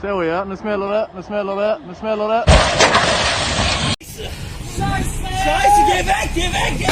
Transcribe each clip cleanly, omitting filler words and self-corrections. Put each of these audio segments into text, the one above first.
Serio, nu smäller det, nu smäller det, nu smäller det. Scheiße, geh weg, geh weg!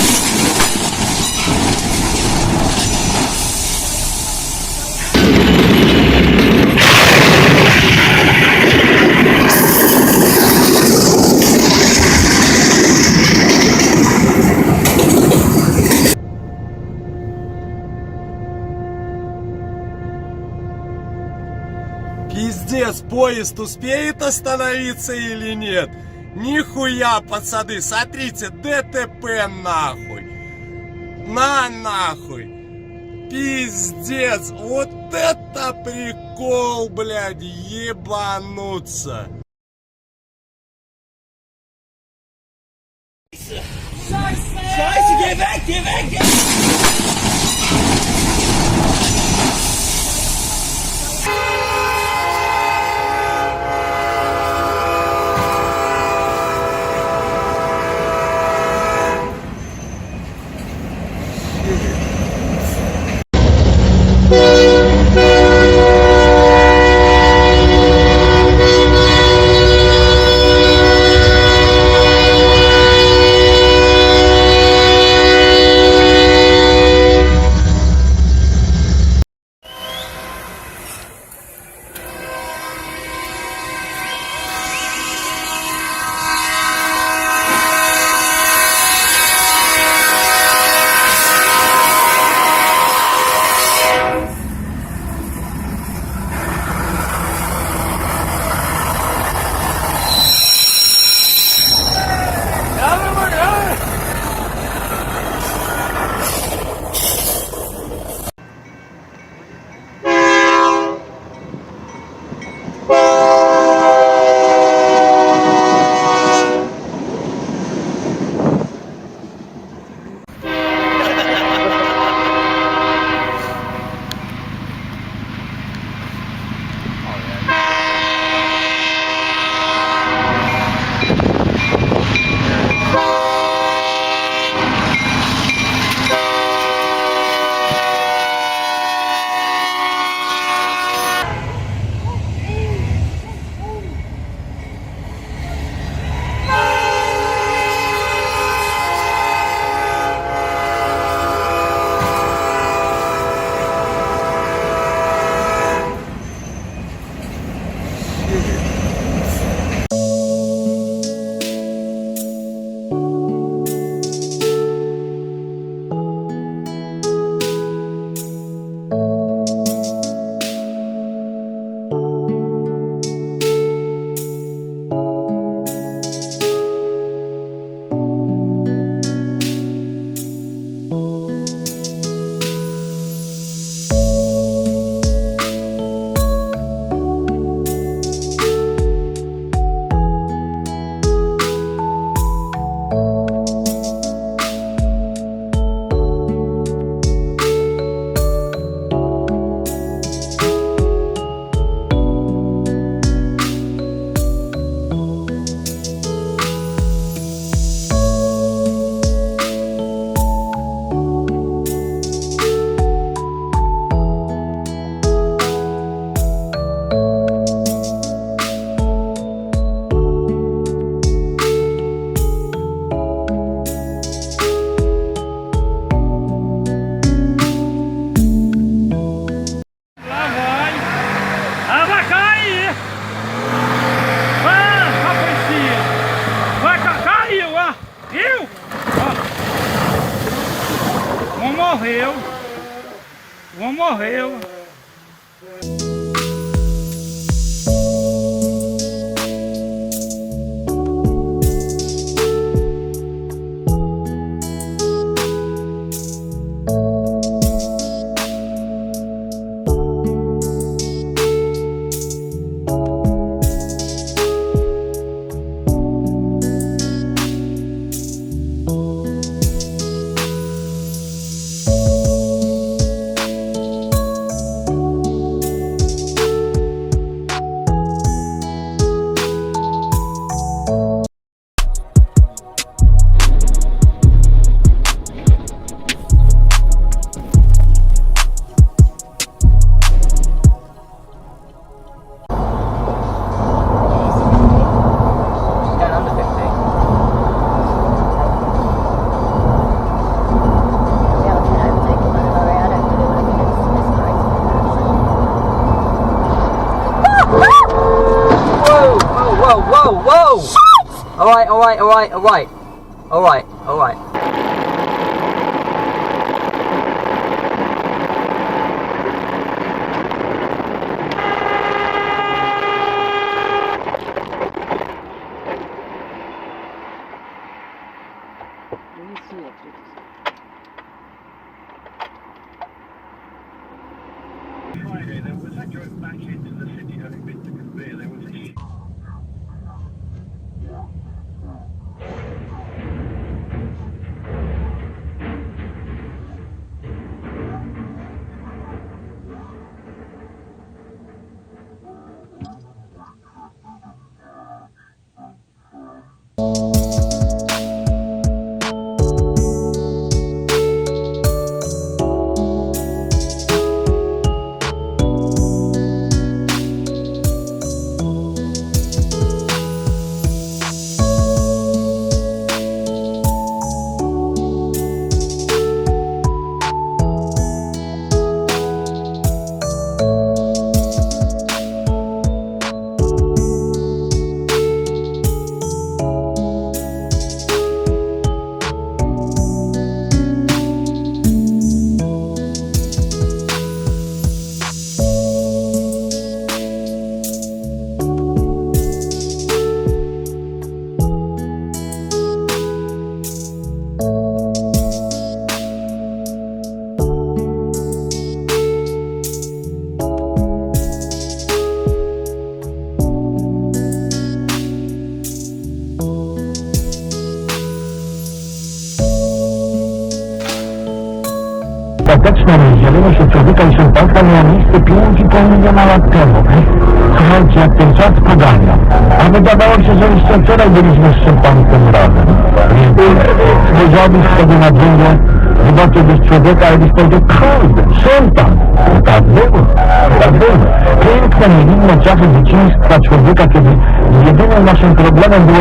Пиздец, поезд успеет остановиться или нет? Нихуя, пацаны, смотрите, ДТП нахуй. Нахуй. Пиздец, вот это прикол, блядь, ебануться. Scheiße, geh weg, geh weg! Alright. Friday, there was, I drove back into the city having been to Conveyor, there was a Ostateczne rozdzielenie się człowieka i szympansa miało miejsce 5,5 miliona lat temu. Słuchajcie, jak ten czas pogania. A wydawało się, że jeszcze wczoraj byliśmy z szympansem razem. Więc spojrzałbyś sobie na dżunglę, zobaczyłbyś człowieka i byś powiedział, kurde, szympans. Tak było. Piękne, niewinne czasy dzieciństwa człowieka, kiedy jedynym naszym problemem było